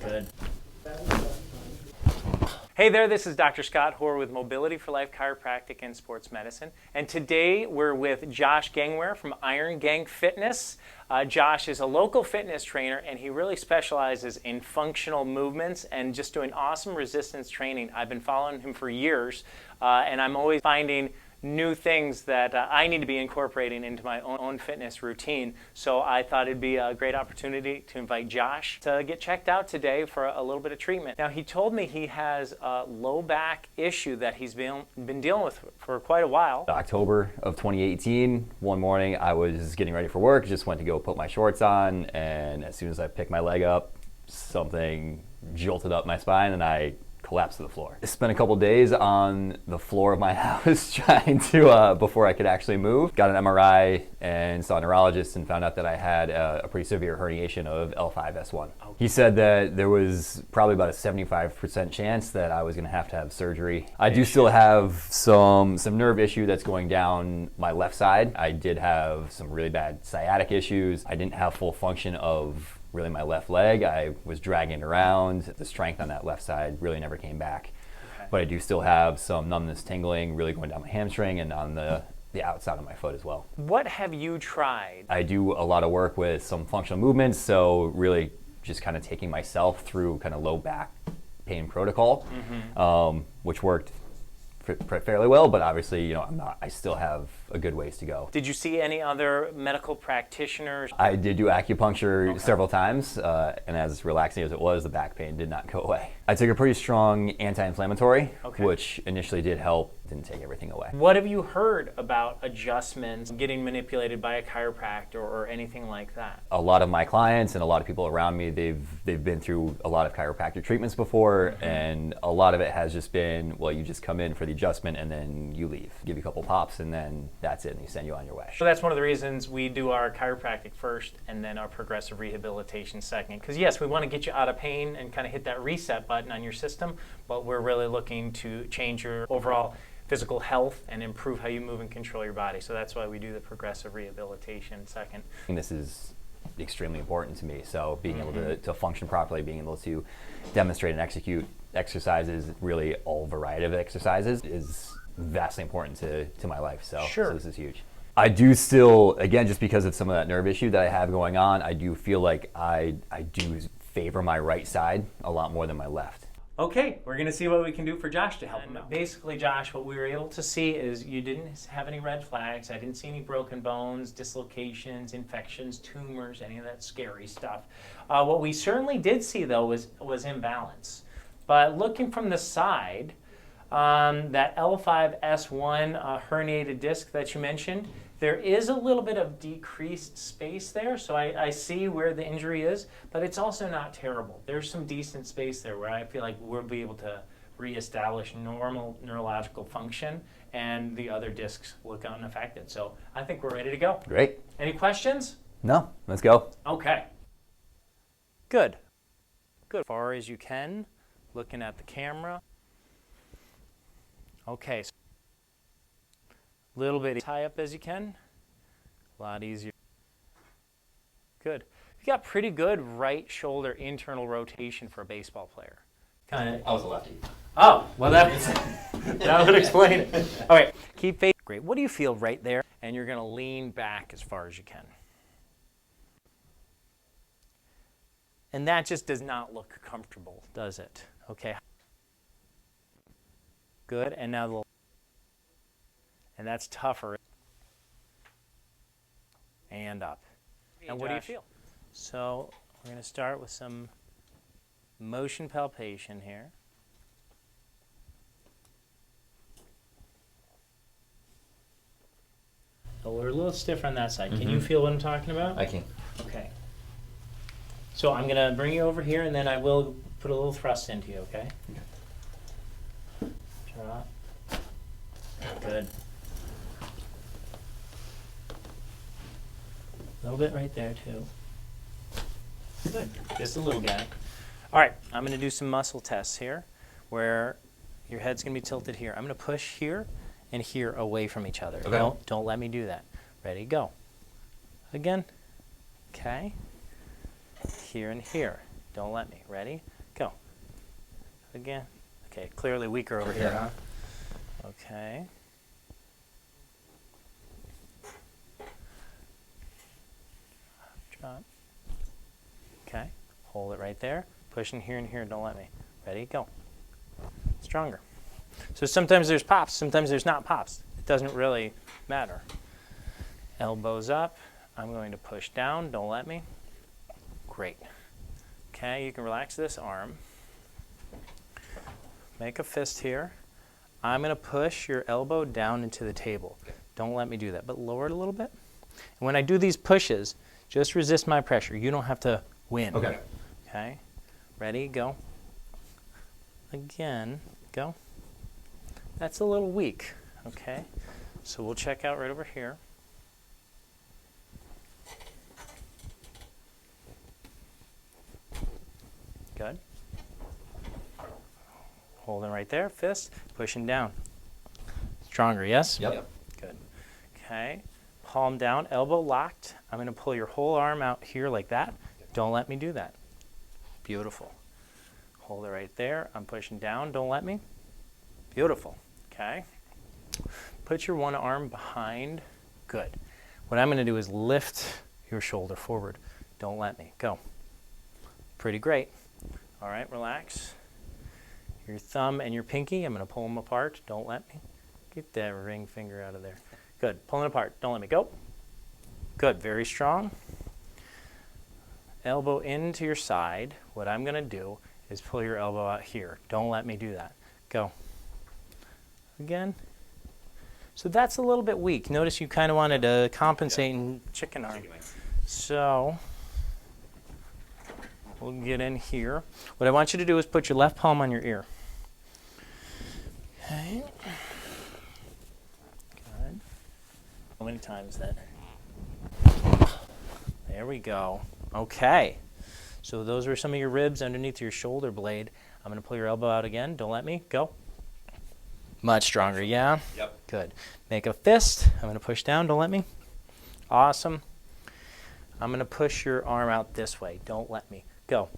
Good. Hey there, this is Dr. Scott Hoar with Mobility for Life Chiropractic and Sports Medicine. And today we're with Josh Gangware from Iron Gang Fitness. Josh is a local fitness trainer and he really specializes in functional movements and just doing awesome resistance training. I've been following him for years and I'm always finding new things that I need to be incorporating into my own fitness routine. So I thought it'd be a great opportunity to invite Josh to get checked out today for a little bit of treatment. Now he told me he has a low back issue that he's been dealing with for quite a while. October of 2018, one morning I was getting ready for work, just went to go put my shorts on, and as soon as I picked my leg up, something jolted up my spine and I collapsed to the floor. I spent a couple days on the floor of my house trying to, before I could actually move. Got an MRI and saw a neurologist and found out that I had a pretty severe herniation of L5-S1. He said that there was probably about a 75% chance that I was gonna have to have surgery. I do still have some nerve issue that's going down my left side. I did have some really bad sciatic issues. I didn't have full function of really my left leg. I was dragging it around. The strength on that left side really never came back. Okay. But I do still have some numbness, tingling, really going down my hamstring and on the outside of my foot as well. What have you tried? I do a lot of work with some functional movements, so really just kind of taking myself through kind of low back pain protocol, which worked fairly well, but obviously, you know, I still have a good ways to go. Did you see any other medical practitioners? I did do acupuncture several times, and as relaxing as it was, the back pain did not go away. I took a pretty strong anti-inflammatory, which initially did help, didn't take everything away. What have you heard about adjustments, getting manipulated by a chiropractor or anything like that? A lot of my clients and a lot of people around me, they've been through a lot of chiropractic treatments before, and a lot of it has just been, well, you just come in for the adjustment and then you leave. Give you a couple pops and then that's it, and they send you on your way. So that's one of the reasons we do our chiropractic first and then our progressive rehabilitation second. Because yes, we want to get you out of pain and kind of hit that reset button on your system, but we're really looking to change your overall physical health and improve how you move and control your body. So that's why we do the progressive rehabilitation second. And this is extremely important to me. So being able to function properly, being able to demonstrate and execute exercises, really all variety of exercises, is vastly important to my life. So this is huge. I do still, again, just because of some of that nerve issue that I have going on, I do feel like I do favor my right side a lot more than my left. Okay, we're gonna see what we can do for Josh to help him out. Basically, Josh, what we were able to see is you didn't have any red flags. I didn't see any broken bones, dislocations, infections, tumors, any of that scary stuff. What we certainly did see, though, was imbalance. But looking from the side, that L5-S1 herniated disc that you mentioned, there is a little bit of decreased space there, so I see where the injury is, but it's also not terrible. There's some decent space there where I feel like we'll be able to reestablish normal neurological function and the other discs look unaffected. So I think we're ready to go. Great. Any questions? No, let's go. Okay. Good. Good. As far as you can, looking at the camera. Okay. Little bit tie up as you can. A lot easier. Good. You got pretty good right shoulder internal rotation for a baseball player. I was a lefty. Oh, well that would explain it. All right, keep facing. Great. What do you feel right there? And you're going to lean back as far as you can. And that just does not look comfortable, does it? Okay. Good. And now the and that's tougher. And up. And what do you feel? So we're going to start with some motion palpation here. So we're a little stiffer on that side. Can you feel what I'm talking about? I can. Okay. So I'm going to bring you over here and then I will put a little thrust into you, okay? Drop. Good. A little bit right there too. Good. Just a little guy. All right, I'm going to do some muscle tests here where your head's going to be tilted here. I'm going to push here and here away from each other. Okay. Don't let me do that. Ready, go. Again. Okay. here and here. Don't let me. Ready? Go. Again. Okay, clearly weaker over here, huh? Okay. Drop. Okay. Hold it right there. Pushing here and here. Don't let me. Ready? Go. Stronger. So sometimes there's pops, sometimes there's not pops. It doesn't really matter. Elbows up. I'm going to push down. Don't let me. Great. Okay, you can relax this arm. Make a fist here. I'm going to push your elbow down into the table. Don't let me do that, but lower it a little bit. And when I do these pushes, just resist my pressure. You don't have to win. Okay. Okay. Ready? Go. Again. Go. That's a little weak. Okay. So we'll check out right over here. Good. Holding right there, fist, pushing down. Stronger, yes? Yep. Good. Okay. Palm down, elbow locked. I'm going to pull your whole arm out here like that. Don't let me do that. Beautiful. Hold it right there. I'm pushing down. Don't let me. Beautiful. Okay. Put your one arm behind. Good. What I'm going to do is lift your shoulder forward. Don't let me. Go. Pretty great. All right, relax. Your thumb and your pinky, I'm going to pull them apart. Don't let me. Get that ring finger out of there. Good. Pulling apart. Don't let me. Go. Good. Very strong. Elbow into your side. What I'm going to do is pull your elbow out here. Don't let me do that. Go. Again. So that's a little bit weak. Notice you kind of wanted to compensate in chicken arm. So we'll get in here. What I want you to do is put your left palm on your ear. Okay. Good. How many times that? There we go. Okay. So those are some of your ribs underneath your shoulder blade. I'm going to pull your elbow out again. Don't let me. Go. Much stronger, yeah? Yep. Good. Make a fist. I'm going to push down. Don't let me. Awesome. I'm going to push your arm out this way. Don't let me. Go.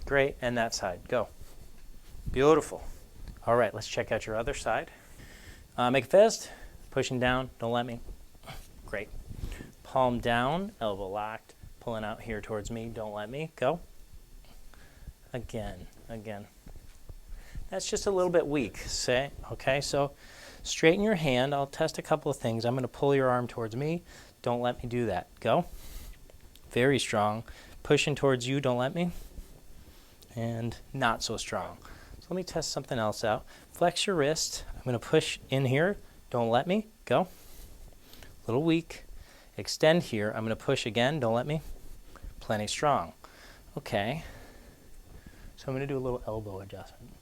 Great. And that side. Go. Beautiful. All right. Let's check out your other side. Make a fist. Pushing down. Don't let me. Great. Palm down. Elbow locked. Pulling out here towards me. Don't let me. Go. Again. Again. That's just a little bit weak. Say, okay, so straighten your hand. I'll test a couple of things. I'm going to pull your arm towards me. Don't let me do that. Go. Very strong. Pushing towards you. Don't let me. And not so strong. So let me test something else out. Flex your wrist. I'm going to push in here. Don't let me. Go. A little weak. Extend here. I'm going to push again. Don't let me. Plenty strong. Okay. So I'm going to do a little elbow adjustment.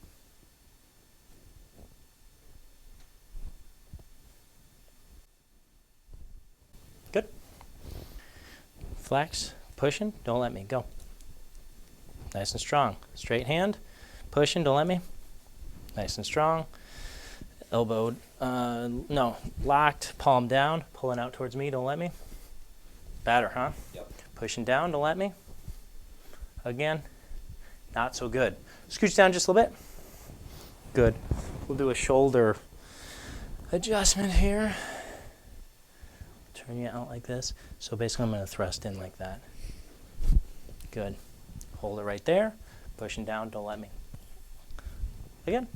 Good. Flex, pushing, don't let me. Go. Nice and strong. Straight hand, pushing, don't let me. Nice and strong. Elbow, no, locked, palm down, pulling out towards me, don't let me. Better, huh? Yep. Pushing down, don't let me. Again, not so good. Scooch down just a little bit. Good. We'll do a shoulder adjustment here. Turn you out like this. So basically I'm going to thrust in like that. Good. Hold it right there. Pushing down, don't let me. Again.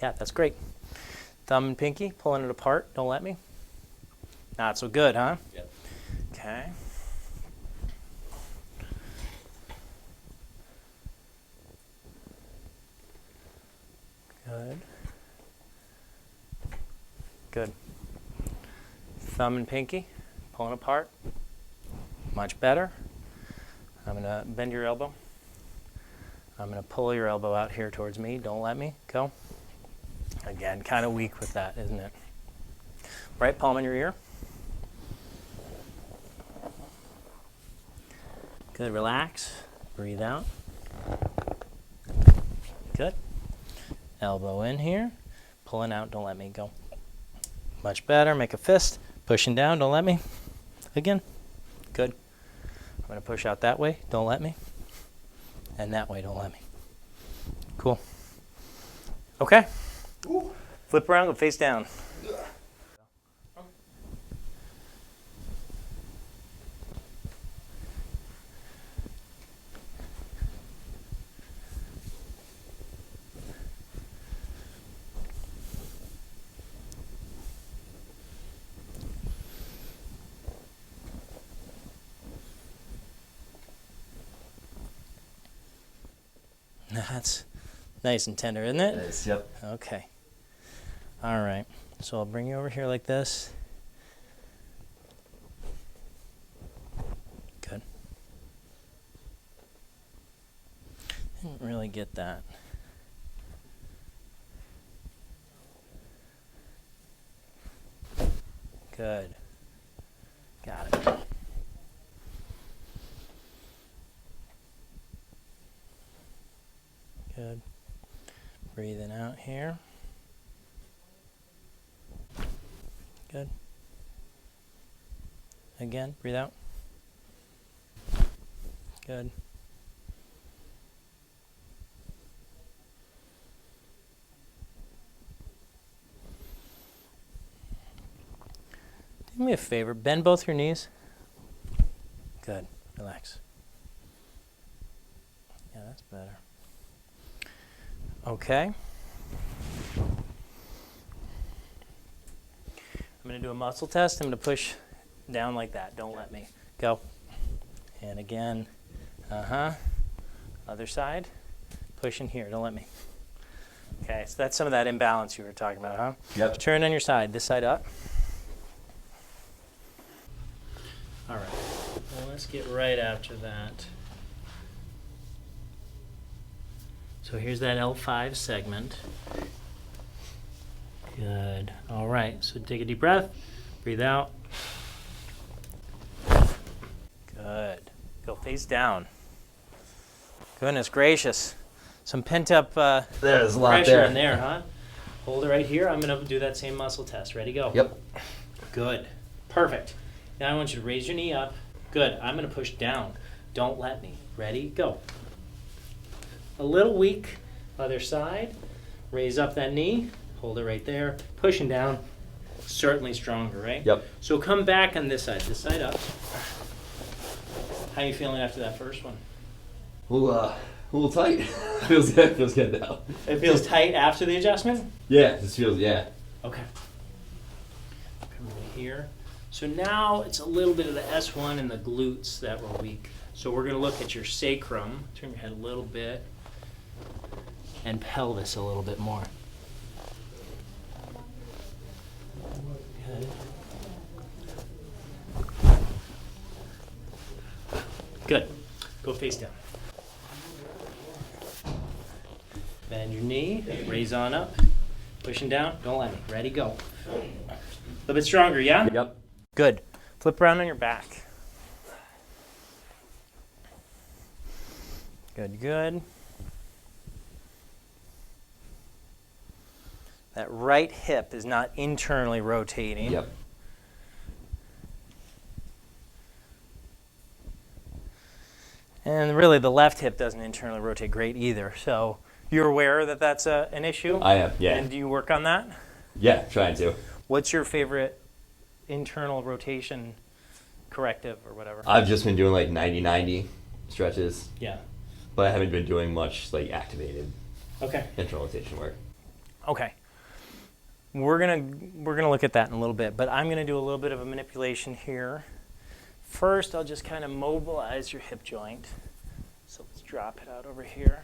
Yeah, that's great. Thumb and pinky, pulling it apart, don't let me. Not so good, huh? Yep. Okay. Good. Good. Thumb and pinky, pulling apart. Much better. I'm going to bend your elbow. I'm going to pull your elbow out here towards me. Don't let me. Go. Again, kind of weak with that, isn't it? Right palm in your ear. Good. Relax. Breathe out. Good. Elbow in here. Pulling out. Don't let me. Go. Much better. Make a fist. Pushing down. Don't let me. Again. Good. I'm going to push out that way, don't let me. And that way, don't let me. Cool. Okay. Ooh. Flip around, go face down. That's nice and tender, isn't it? It is, yep. Okay. All right. So I'll bring you over here like this. Good. Didn't really get that. Good. Got it. Good. Breathing out here. Good. Again, breathe out. Good. Do me a favor, bend both your knees. Good. Relax. Yeah, that's better. Okay. I'm going to do a muscle test. I'm going to push down like that. Don't let me. Go. And again. Other side. Pushing here. Don't let me. Okay, so that's some of that imbalance you were talking about, huh? Yep. Turn on your side. This side up. All right. Well, let's get right after that. So here's that L5 segment. Good. All right. So take a deep breath. Breathe out. Good. Go face down. Goodness gracious. Some pent up There's a lot pressure there. in there, huh? Hold it right here. I'm going to do that same muscle test. Ready? Go. Yep. Good. Perfect. Now I want you to raise your knee up. Good. I'm going to push down. Don't let me. Ready? Go. A little weak. Other side. Raise up that knee. Hold it right there. Pushing down. Certainly stronger, right? Yep. So come back on this side up. How are you feeling after that first one? A little tight. Feels good. Feels good now. It feels tight after the adjustment? Yeah, this feels, yeah. Okay. Come over here. So now it's a little bit of the S1 and the glutes that were weak. So we're going to look at your sacrum. Turn your head a little bit. And pelvis a little bit more. Good. Good. Go face down. Bend your knee, raise on up, pushing down, don't let me. Ready, go. A little bit stronger, yeah? Yep. Good. Flip around on your back. Good, good. That right hip is not internally rotating. Yep. And really the left hip doesn't internally rotate great either. So you're aware that that's an issue? I am, yeah. And do you work on that? Yeah, trying to. What's your favorite internal rotation corrective or whatever? I've just been doing like 90-90 stretches, Yeah. but I haven't been doing much like activated Okay. internal rotation work. Okay. We're gonna look at that in a little bit, but I'm gonna do a little bit of a manipulation here. First, I'll just kind of mobilize your hip joint. So let's drop it out over here.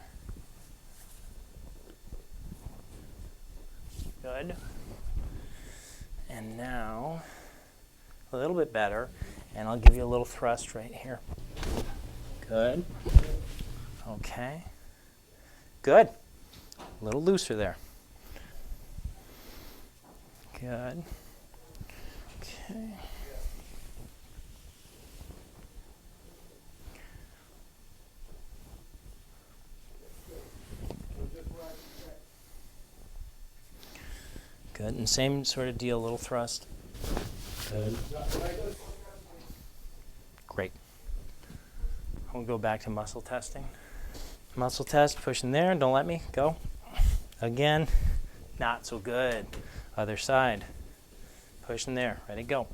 Good. And now, a little bit better, and I'll give you a little thrust right here. Good. Okay. Good. A little looser there. Good. Okay. Good, and same sort of deal, little thrust. Good. Great. we'll go back to muscle testing. Muscle test, pushing there, don't let me, go. Again, not so good. Other side, pushing there, ready, go.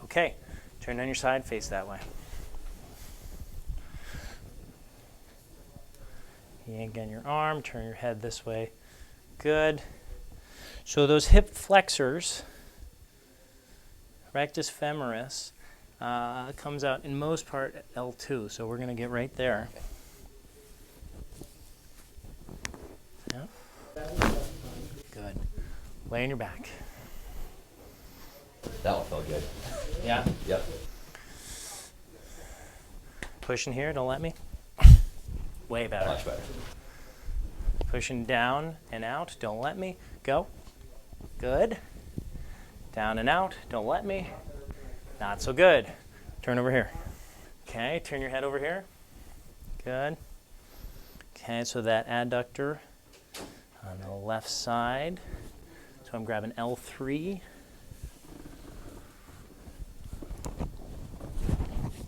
Okay, turn on your side, face that way. Again, your arm, turn your head this way. Good. So those hip flexors, rectus femoris, comes out in most part at L2. So we're going to get right there. Yeah. Good. Lay on your back. That one felt good. Yeah? Yep. Pushing here, don't let me. Way better. Much better. Pushing down and out, don't let me. Go. Good. Down and out, don't let me. Not so good. Turn over here. Okay, turn your head over here. Good. Okay, so that adductor on the left side. So I'm grabbing L3.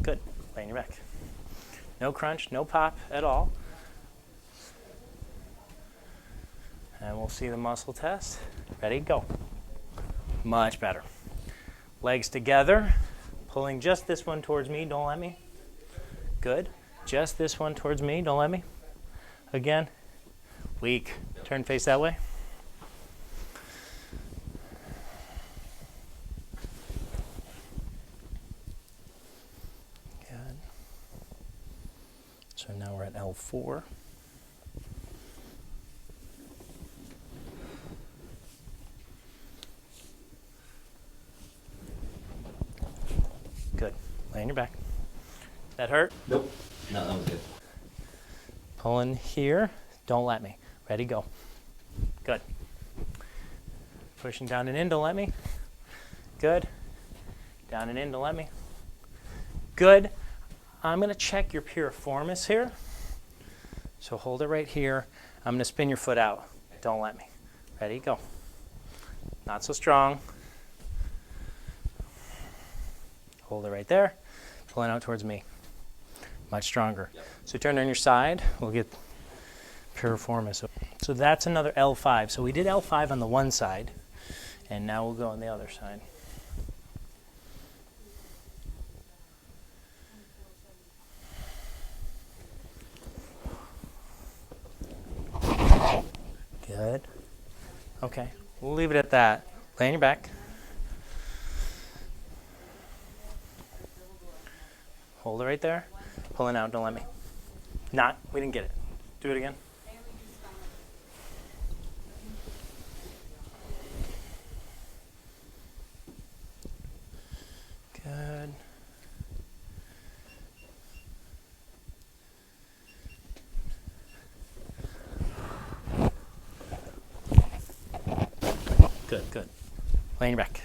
Good. Lay on your back. No crunch, no pop at all. And we'll see the muscle test. Ready, go. Much better. Legs together, pulling just this one towards me, don't let me. Good. Just this one towards me, don't let me. Again. Weak. Turn face that way. Good. So now we're at L4. Good. Lay on your back. That hurt? Nope. No, that was good. Pulling here. Don't let me. Ready, go. Good. Pushing down and in, don't let me. Good. Down and in, don't let me. Good. I'm going to check your piriformis here. So hold it right here. I'm going to spin your foot out. Don't let me. Ready, go. Not so strong. Hold it right there. Pulling out towards me. Much stronger. Yep. So turn on your side. We'll get piriformis. So that's another L5. So we did L5 on the one side, and now we'll go on the other side. Good. Okay, we'll leave it at that. Lay on your back. Hold it right there. Pulling out, don't let me. Not, we didn't get it. Do it again. Good. Good, good. Lay on your back.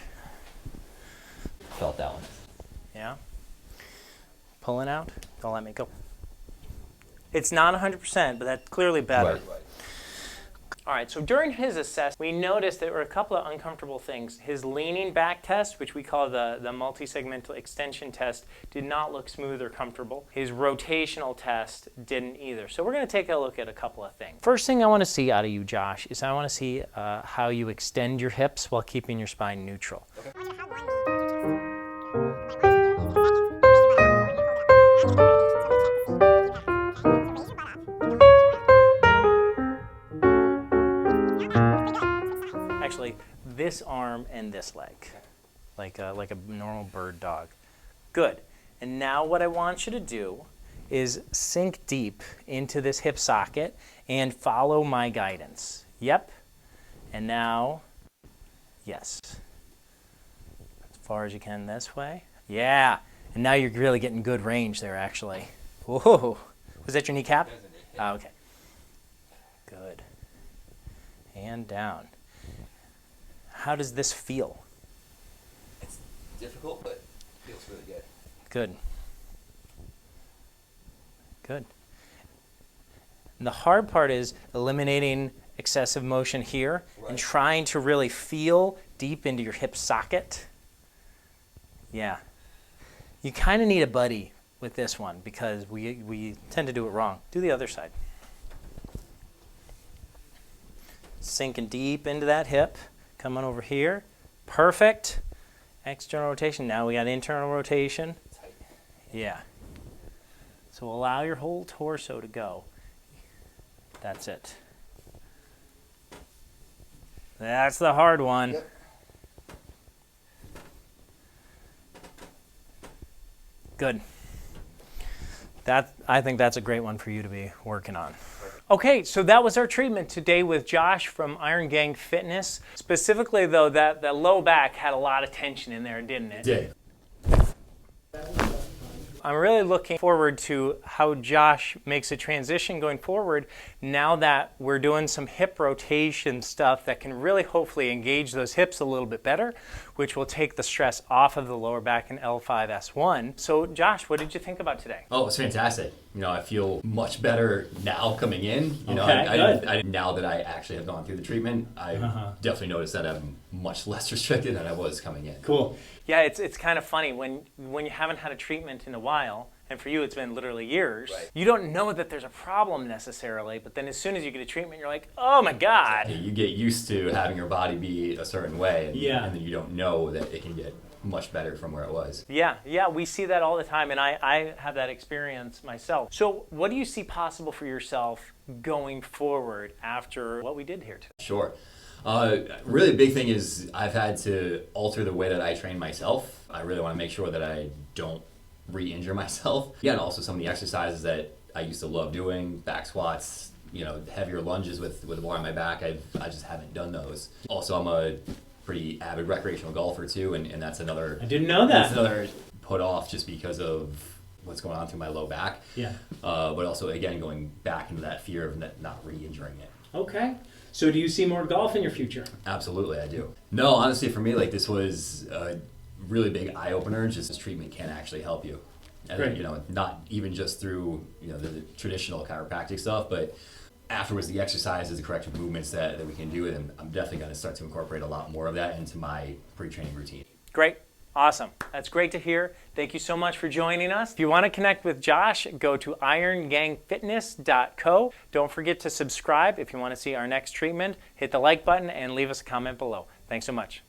Felt that one. Yeah. Pulling out. Don't let me go. It's not 100%, but that's clearly better. Right. All right, so during his assessment, we noticed there were a couple of uncomfortable things. His leaning back test, which we call the multi-segmental extension test, did not look smooth or comfortable. His rotational test didn't either. So we're going to take a look at a couple of things. First thing I want to see out of you, Josh, is I want to see how you extend your hips while keeping your spine neutral. Okay. Actually, this arm and this leg, like a normal bird dog. Good. And now what I want you to do is sink deep into this hip socket and follow my guidance. Yep. And now, yes. As far as you can this way. Yeah. And now you're really getting good range there, actually. Whoa. Was that your kneecap? Oh, okay. Good. And down. How does this feel? It's difficult, but feels really good. Good. Good. And the hard part is eliminating excessive motion here and trying to really feel deep into your hip socket. Yeah. You kind of need a buddy with this one because we tend to do it wrong. Do the other side. Sinking deep into that hip. Coming over here. Perfect. External rotation. Now we got internal rotation. Yeah. So allow your whole torso to go. That's it. That's the hard one. Yep. Good. I think that's a great one for you to be working on. Okay, so that was our treatment today with Josh from Iron Gang Fitness. Specifically, though, that low back had a lot of tension in there, didn't it? Did. I'm really looking forward to how Josh makes a transition going forward now that we're doing some hip rotation stuff that can really hopefully engage those hips a little bit better, which will take the stress off of the lower back in L5-S1. So Josh, what did you think about today? Oh, it's fantastic. I feel much better now coming in. Good. Now that I actually have gone through the treatment, I definitely noticed that I'm much less restricted than I was coming in. Cool. Yeah, it's kind of funny when you haven't had a treatment in a while, and for you it's been literally years, right. You don't know that there's a problem necessarily, but then as soon as you get a treatment, you're like, oh my God. You get used to having your body be a certain way, and then you don't know that it can get much better from where it was. Yeah, we see that all the time, and I have that experience myself. So what do you see possible for yourself going forward after what we did here today? Sure. Really big thing is I've had to alter the way that I train myself. I really want to make sure that I don't re-injure myself. Yeah, and also some of the exercises that I used to love doing, back squats, heavier lunges with a bar on my back, I just haven't done those. Also, I'm a pretty avid recreational golfer too, and that's another... I didn't know that. That's another put off just because of what's going on through my low back. Yeah. But also, again, going back into that fear of not re-injuring it. Okay. So do you see more golf in your future? Absolutely, I do. No, honestly, for me, this was a really big eye-opener. Just this treatment can actually help you. And, Right. Not even just through, the traditional chiropractic stuff, but afterwards, the exercises, the corrective movements that we can do with them, I'm definitely going to start to incorporate a lot more of that into my pre-training routine. Great. Awesome. That's great to hear. Thank you so much for joining us. If you want to connect with Josh, go to irongangfitness.co. Don't forget to subscribe if you want to see our next treatment. Hit the like button and leave us a comment below. Thanks so much.